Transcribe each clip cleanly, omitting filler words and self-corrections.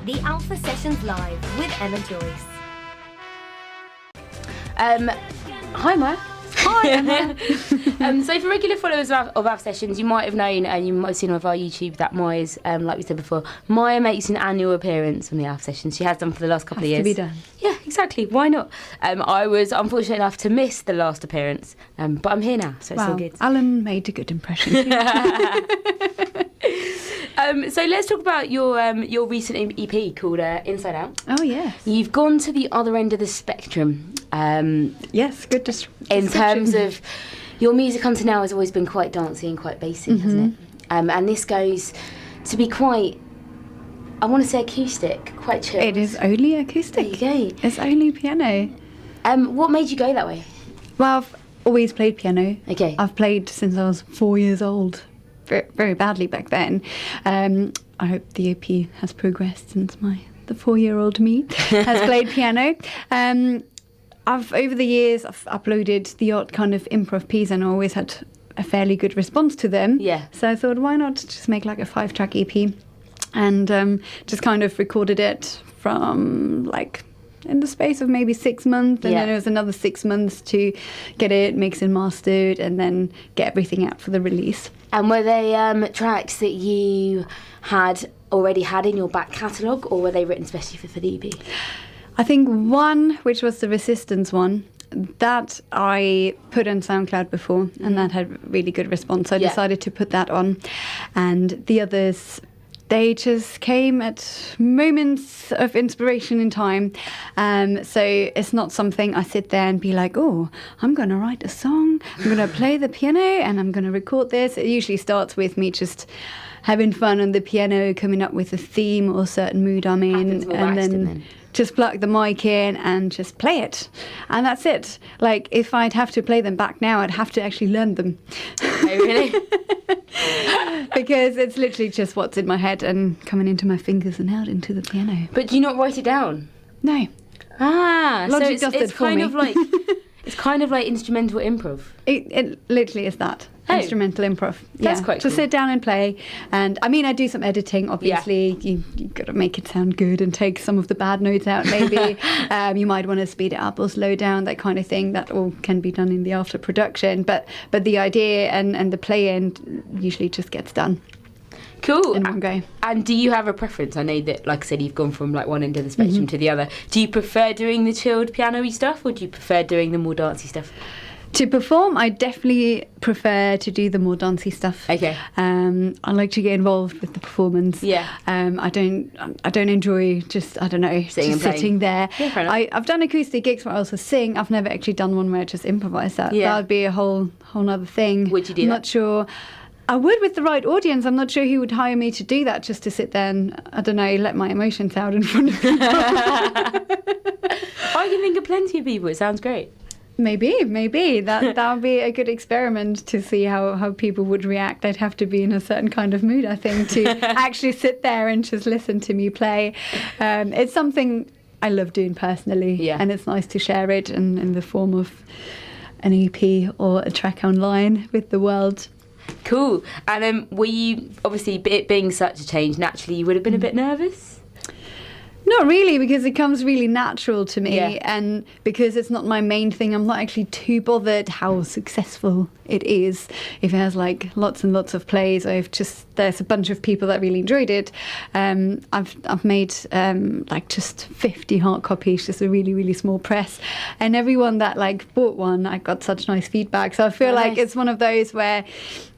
The Alpha Sessions Live with Emma Joyce. Hi, Maya. Hi, Emma. So for regular followers of Alpha Sessions, you might have known, and you might have seen on our YouTube, that Maya's, like we said before, Maya makes an annual appearance on the Alpha Sessions. She has done for the last couple of years. Has to be done. Yeah, exactly. Why not? I was unfortunate enough to miss the last appearance, but I'm here now, so it's all good. Alan made a good impression. So let's talk about your recent EP called Inside Out. Oh, yes. You've gone to the other end of the spectrum. Yes, good in terms of your music until now has always been quite dancey and quite basic, hasn't it? And this goes to be quite, I want to say acoustic, quite chill. It is only acoustic. There you go. It's only piano. What made you go that way? Well, I've always played piano. Okay. I've played since I was 4 years old. Very, very badly back then. I hope the EP has progressed since the 4-year-old me has played piano. Over the years, I've uploaded the odd kind of improv piece, and I always had a fairly good response to them. Yeah. So I thought, why not just make like a 5-track EP, and just kind of recorded it from in the space of maybe 6 months, and then it was another 6 months to get it mixed and mastered, and then get everything out for the release. And were they tracks that you had already had in your back catalogue, or were they written especially for the EP? I think one, which was the Resistance one, that I put on SoundCloud before, and that had really good response. So I decided to put that on. And the others, they just came at moments of inspiration in time. So it's not something I sit there and be like, oh, I'm going to write a song, I'm going to play the piano, and I'm going to record this. It usually starts with me just having fun on the piano, coming up with a theme or a certain mood I'm in, and then just plug the mic in and just play it. And that's it. Like, if I'd have to play them back now, I'd have to actually learn them. Oh, really? Because it's literally just what's in my head and coming into my fingers and out into the piano. But do you not write it down? No. so Logic does it's it for kind me. of like it's kind of like instrumental improv. It literally is that. Instrumental improv. That's quite cool. To sit down and play. And I mean, I do some editing, obviously. Yeah. You've got to make it sound good and take some of the bad notes out, maybe. You might want to speed it up or slow down, that kind of thing. That all can be done in the after production. But the idea and the play-in usually just gets done. Cool. In one go. And do you have a preference? I know that, like I said, you've gone from like one end of the spectrum to the other. Do you prefer doing the chilled piano-y stuff, or do you prefer doing the more dancey stuff? To perform, I definitely prefer to do the more dancey stuff. Okay. I like to get involved with the performance. Yeah. I don't enjoy just, I don't know, sitting there. Yeah, fair enough. I've done acoustic gigs where I also sing. I've never actually done one where I just improvise that. Yeah. That would be a whole other thing. Would you do I'm that? not sure. I would with the right audience. I'm not sure who would hire me to do that, just to sit there and, I don't know, let my emotions out in front of people. I can think of plenty of people. It sounds great. Maybe. That would be a good experiment to see how people would react. They'd have to be in a certain kind of mood, I think, to actually sit there and just listen to me play. It's something I love doing personally, and it's nice to share it in the form of an EP or a track online with the world. Cool. And were you, obviously, it being such a change, naturally you would have been a bit nervous? Not really, because it comes really natural to me, and because it's not my main thing, I'm not actually too bothered how successful it is. If it has like lots and lots of plays, or if just there's a bunch of people that really enjoyed it. I've made like just 50 hard copies, just a really, really small press, and everyone that like bought one, I got such nice feedback. So I feel like it's one of those where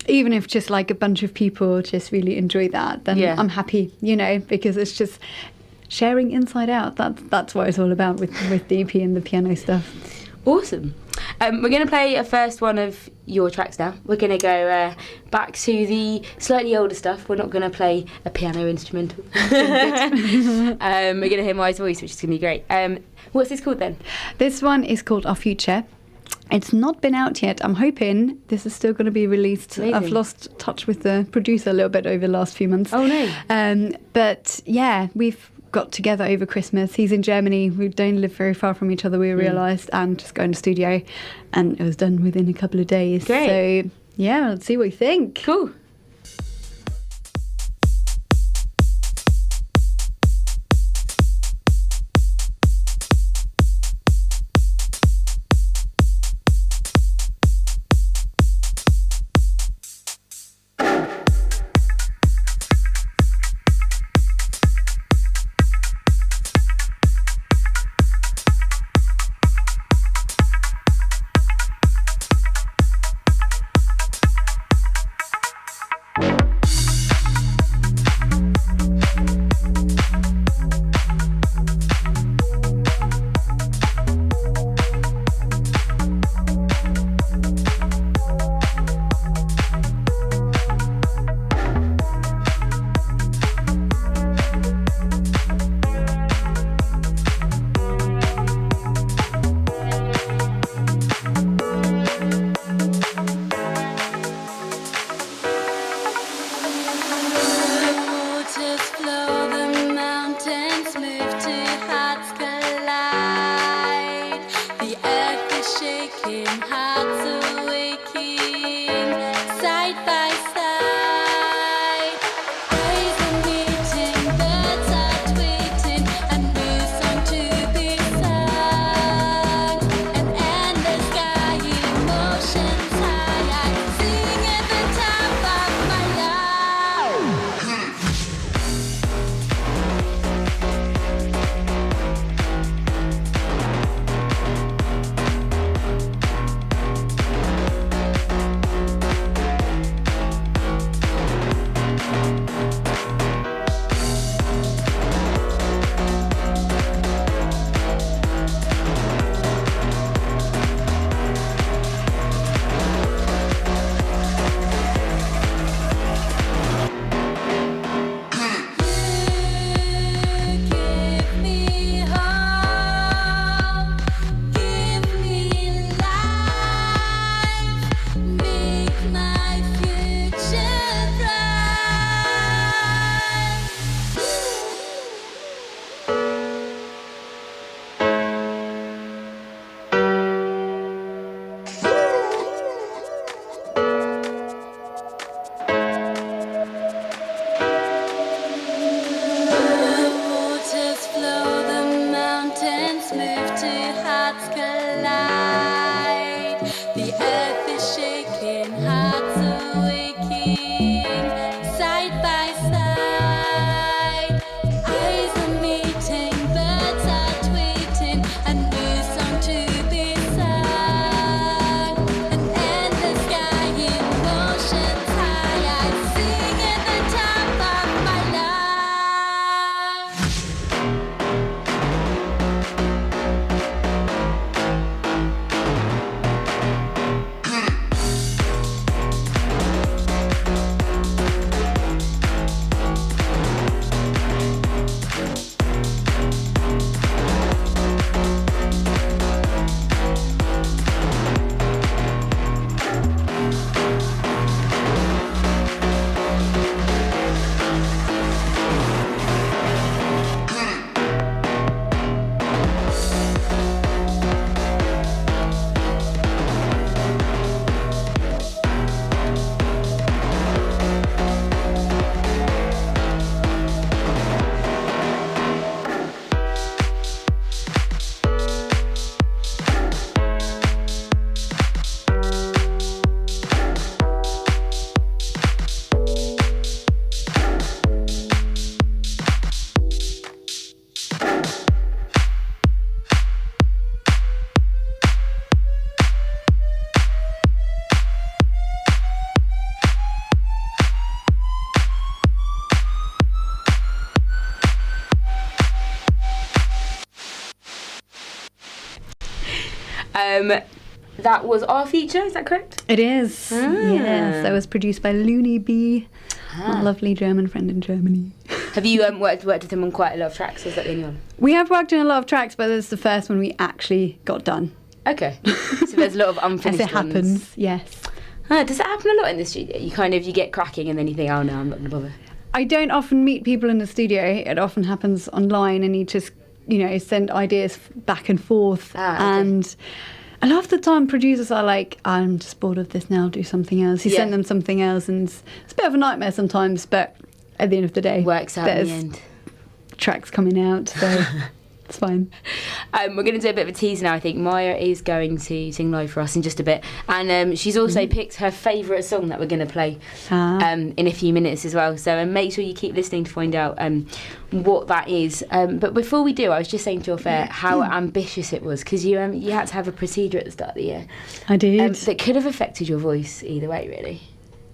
even if just like a bunch of people just really enjoy that, then I'm happy, because it's just sharing Inside Out. That's what it's all about with the EP and the piano stuff. Awesome. We're going to play a first one of your tracks now. We're going to go back to the slightly older stuff. We're not going to play a piano instrumental. We're going to hear Maya's voice, which is going to be great. What's this called then? This one is called Our Future. It's not been out yet. I'm hoping this is still going to be released. Amazing. I've lost touch with the producer a little bit over the last few months. Oh, no. But yeah, we've got together over Christmas. He's in Germany. We don't live very far from each other, we realised, and just go in the studio. And it was done within a couple of days. Great. So yeah, let's see what you think. Cool. That was our feature, is that correct? It is. Yes, that was produced by Looney B, my lovely German friend in Germany. Have you worked with them on quite a lot of tracks, or is that the only one? We have worked on a lot of tracks, but this is the first one we actually got done. Okay. So there's a lot of unfinished As it happens, ones. yes. Does that happen a lot in the studio? You get cracking and then you think, oh no, I'm not going to bother. I don't often meet people in the studio. It often happens online, and you just, send ideas back and forth. Okay. And a lot of the time, producers are like, I'm just bored of this now, I'll do something else. You send them something else, and it's a bit of a nightmare sometimes, but at the end of the day, works out in the end. Tracks coming out, so it's fine. We're going to do a bit of a tease now, I think. Maya is going to sing live for us in just a bit. And she's also picked her favourite song that we're going to play in a few minutes as well. So make sure you keep listening to find out what that is. But before we do, I was just saying to your fair how ambitious it was, because you had to have a procedure at the start of the year. I did. That could have affected your voice either way, really.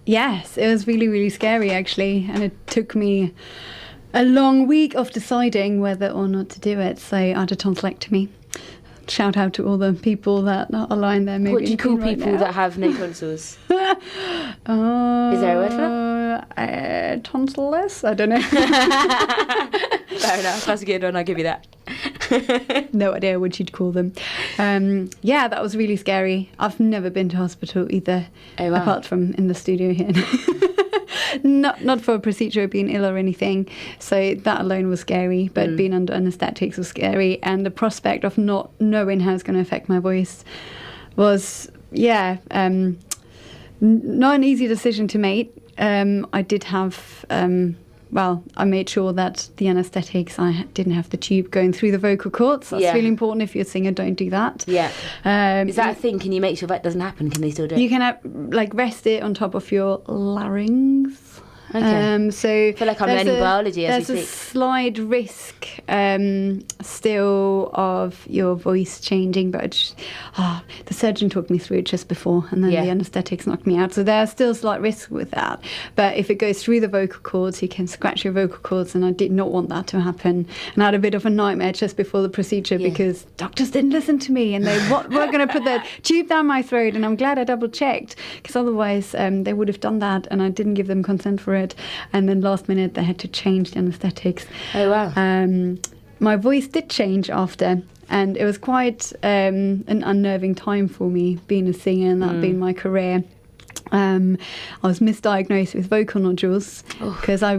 Yes, it was really, really scary, actually. And it took me a long week of deciding whether or not to do it. So I had a tonsillectomy. Shout out to all the people that are lying there. Maybe what do you call right people now. that have no tonsils? Is there a word for that? Tonsilless? I don't know. Fair enough. That's a good one. I'll give you that. No idea what you'd call them. Yeah, that was really scary. I've never been to hospital either, apart from in the studio here. Not for a procedure or being ill or anything. So that alone was scary, but being under anaesthetics was scary. And the prospect of not knowing how it's going to affect my voice was, not an easy decision to make. I did have, I made sure that the anaesthetics, I didn't have the tube going through the vocal cords. That's really important. If you're a singer, don't do that. Yeah. Is that a thing? Can you make sure that doesn't happen? Can they still do it? You can rest it on top of your larynx. Okay. So I feel like I'm learning biology as we There's a speak. slight risk still of your voice changing, but the surgeon talked me through it just before, and then the anaesthetics knocked me out. So there's still a slight risk with that. But if it goes through the vocal cords, you can scratch your vocal cords, and I did not want that to happen. And I had a bit of a nightmare just before the procedure because doctors didn't listen to me, and they were going to put the tube down my throat. And I'm glad I double checked, because otherwise they would have done that, and I didn't give them consent for it. And then last minute they had to change the anaesthetics. Oh wow. My voice did change after, and it was quite an unnerving time for me, being a singer and that being my career. I was misdiagnosed with vocal nodules because I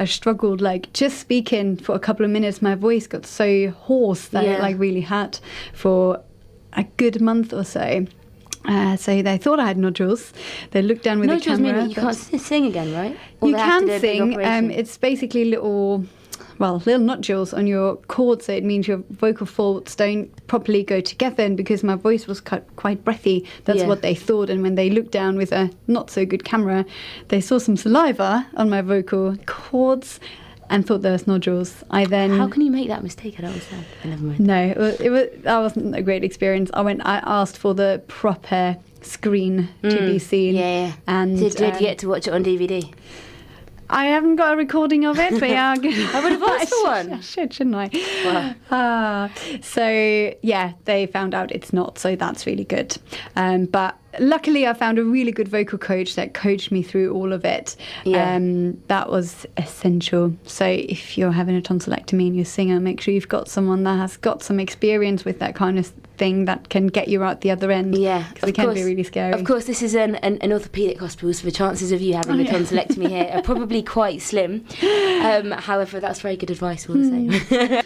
struggled, just speaking for a couple of minutes, my voice got so hoarse that it really hurt for a good month or so. So they thought I had nodules. They looked down with the camera. Nodules mean that you can't sing again, right? Or you they have to do can a big sing. operation? It's basically little nodules on your cords. So it means your vocal folds don't properly go together. And because my voice was quite breathy, that's what they thought. And when they looked down with a not so good camera, they saw some saliva on my vocal cords and thought there was nodules. How can you make that mistake? I don't understand. Never mind. No, that wasn't a great experience. I asked for the proper screen to be seen. Yeah. And Did you get to watch it on DVD? I haven't got a recording of it, but yeah, I would have asked for one. I should, shouldn't I? Wow. So yeah, they found out it's not, so that's really good. But luckily, I found a really good vocal coach that coached me through all of it. Yeah. That was essential. So if you're having a tonsillectomy and you're a singer, make sure you've got someone that has got some experience with that kind of thing that can get you out the other end. Yeah, because it can be really scary. Of course, this is an orthopaedic hospital, so the chances of you having a tonsillectomy here are probably quite slim. However, that's very good advice all the same.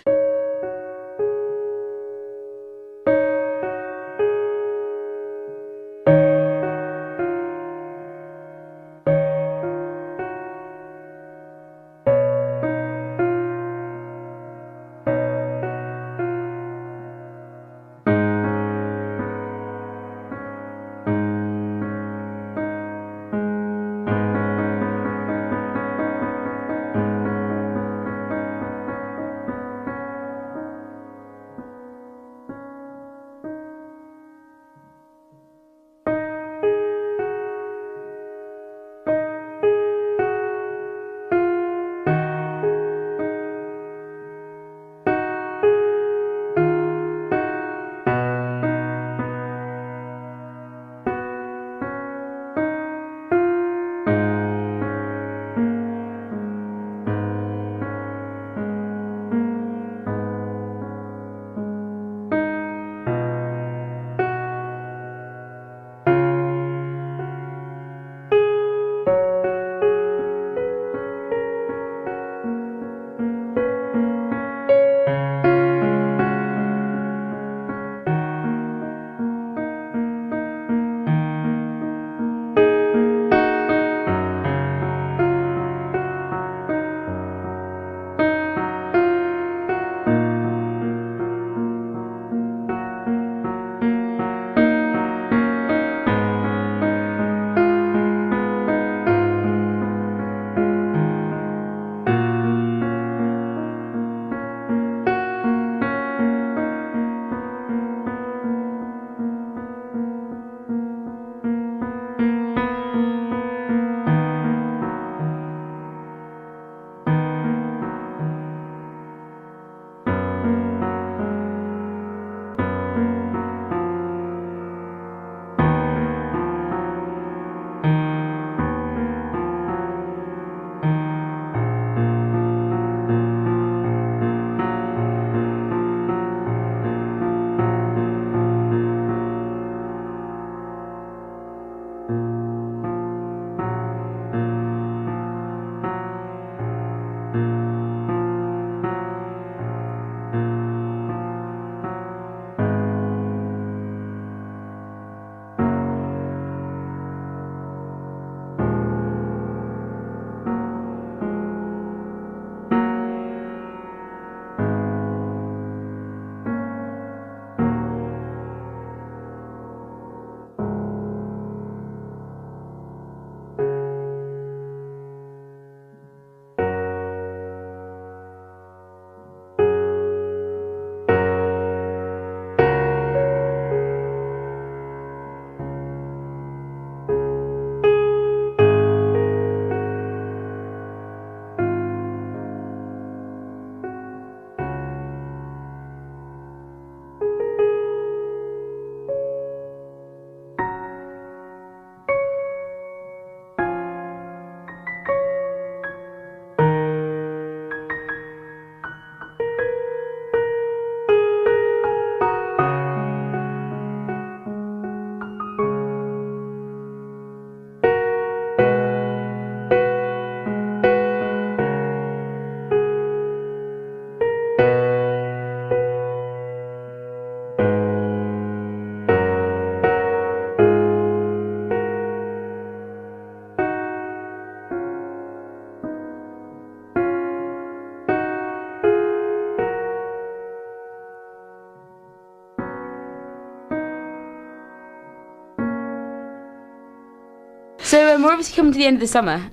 we're obviously coming to the end of the summer.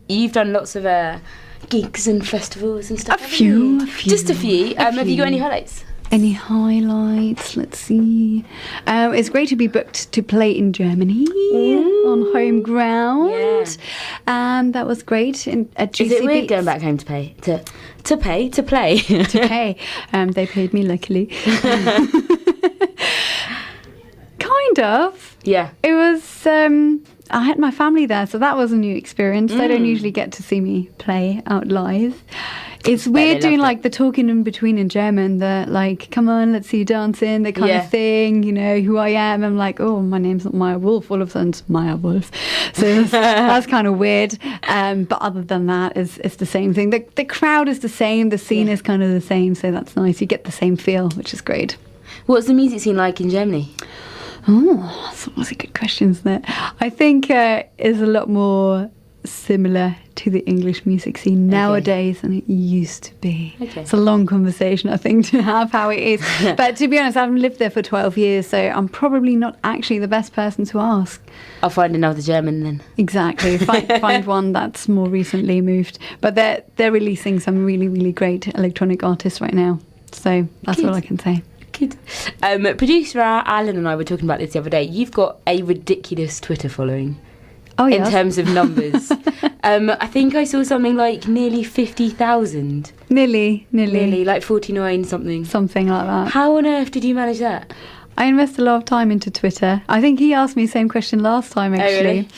You've done lots of gigs and festivals and stuff. A few. Just a few. Have you got any highlights? Any highlights? Let's see. It's great to be booked to play in Germany on home ground. Yeah. That was great. At GC Is it weird Beats. going back home to play? To play? To pay. They paid me, luckily. Kind of. Yeah. It was. I had my family there, so that was a new experience. They don't usually get to see me play out live. It's weird doing like the talking in between in German, the like, come on, let's see you dancing, the kind of thing, you know, who I am. I'm like, oh, my name's not Maya Wolff. All of a sudden it's Maya Wolff. So that's kind of weird. But other than that, it's the same thing. The crowd is the same. The scene is kind of the same. So that's nice. You get the same feel, which is great. What's the music scene like in Germany? Oh, that's a good question, isn't it? I think it's a lot more similar to the English music scene nowadays than it used to be. Okay. It's a long conversation, I think, to have how it is. But to be honest, I've lived there for 12 years, so I'm probably not actually the best person to ask. I'll find another German then. Exactly. Find one that's more recently moved. But they're releasing some really, really great electronic artists right now. So that's all I can say. Good. Producer Alan and I were talking about this the other day. You've got a ridiculous Twitter following. Oh, yeah. In terms of numbers. I think I saw something like nearly 50,000. Nearly. Like 49 something. Something like that. How on earth did you manage that? I invest a lot of time into Twitter. I think he asked me the same question last time, actually.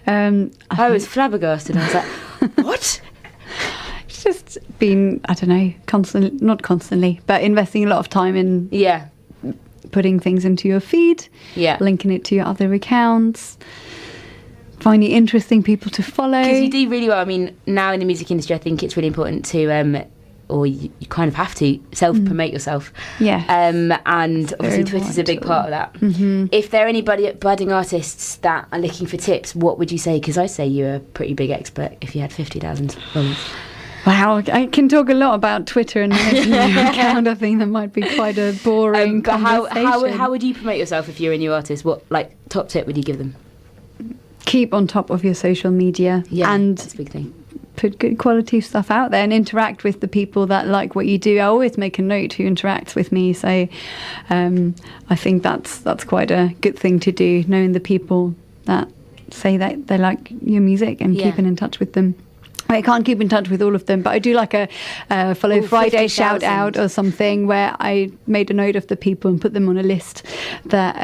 Oh, really? I was flabbergasted. I was like, what? It's just been, I don't know, not constantly, but investing a lot of time in putting things into your feed, linking it to your other accounts, finding interesting people to follow. Because you do really well. I mean, now in the music industry, I think it's really important to, or you kind of have to, self-promote yourself. Yeah. And obviously Twitter's a big part of that. Mm-hmm. If there are any budding artists that are looking for tips, what would you say? Because I say you're a pretty big expert if you had 50,000 followers. Wow, I can talk a lot about Twitter and managing your account. I think that might be quite a boring conversation. How would you promote yourself if you're a new artist? What top tip would you give them? Keep on top of your social media and that's a big thing. Put good quality stuff out there and interact with the people that like what you do. I always make a note who interacts with me, so I think that's quite a good thing to do, knowing the people that say that they like your music and keeping in touch with them. I can't keep in touch with all of them, but I do like a Follow Friday 50,000. shout out or something where I made a note of the people and put them on a list that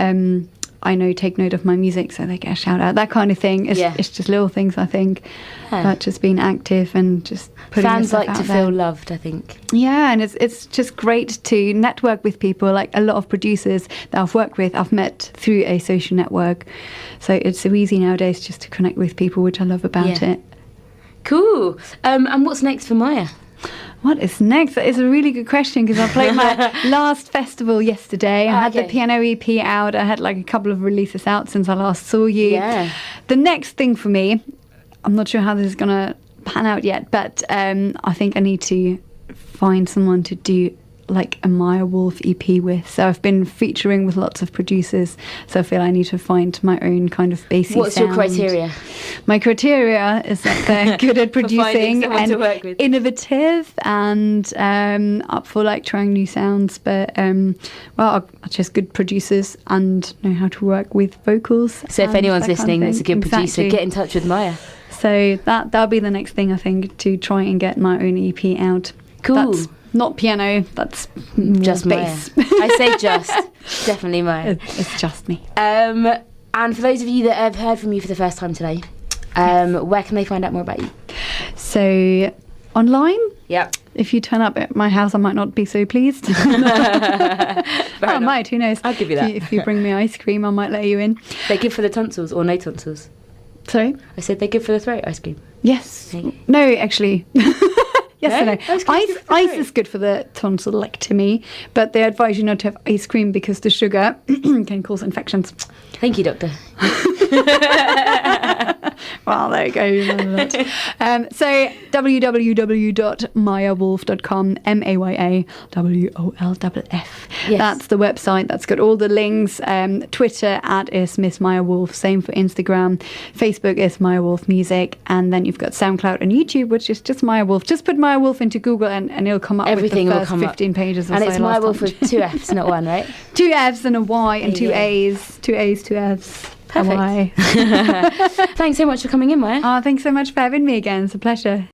I know take note of my music, so they get a shout out. That kind of thing. It's just little things, I think, but just being active and just putting fans yourself like out to there. feel loved, I think. Yeah, and it's just great to network with people. Like a lot of producers that I've worked with, I've met through a social network, so it's so easy nowadays just to connect with people, which I love about it. Cool. And what's next for Maya? What is next? That is a really good question because I played my last festival yesterday. I had the piano EP out. I had like a couple of releases out since I last saw you. Yeah. The next thing for me, I'm not sure how this is going to pan out yet, but I think I need to find someone to do like a Maya Wolff EP with. So I've been featuring with lots of producers, so I feel I need to find my own kind of bassy sound. What's your criteria? My criteria is that they're good at producing and innovative and up for like trying new sounds, but are just good producers and know how to work with vocals. So if anyone's listening that's a good producer, get in touch with Maya. So that'll be the next thing, I think, to try and get my own EP out. Cool. That's not piano, that's just bass. I say just. Definitely Maya. It's just me. And for those of you that have heard from you for the first time today, where can they find out more about you? So, online? Yep. If you turn up at my house, I might not be so pleased. I might, who knows? I'll give you that. If you bring me ice cream, I might let you in. They're good for the tonsils or no tonsils? Sorry? I said they're good for the throat, ice cream. Yes. No, actually. Yes and no. Ice is good for the tonsillectomy, but they advise you not to have ice cream because the sugar can cause infections. Thank you, doctor. Well, there you go. You remember that. So www.mayawolff.com, MAYAWOLFF. Yes. That's the website. That's got all the links. Twitter @ Miss Maya Wolff. Same for Instagram. Facebook is Maya Wolff Music. And then you've got SoundCloud and YouTube, which is just Maya Wolff. Just put Maya Wolff into Google and it'll come up Everything with the will first come 15 pages or And so. it's Maya Wolff with 2 Fs, not 1, right? 2 Fs and a Y and 2 Yeah. A's. 2 A's, 2 Fs. Perfect. A Y. Thanks so much for coming in, Maya. Oh, thanks so much for having me again. It's a pleasure.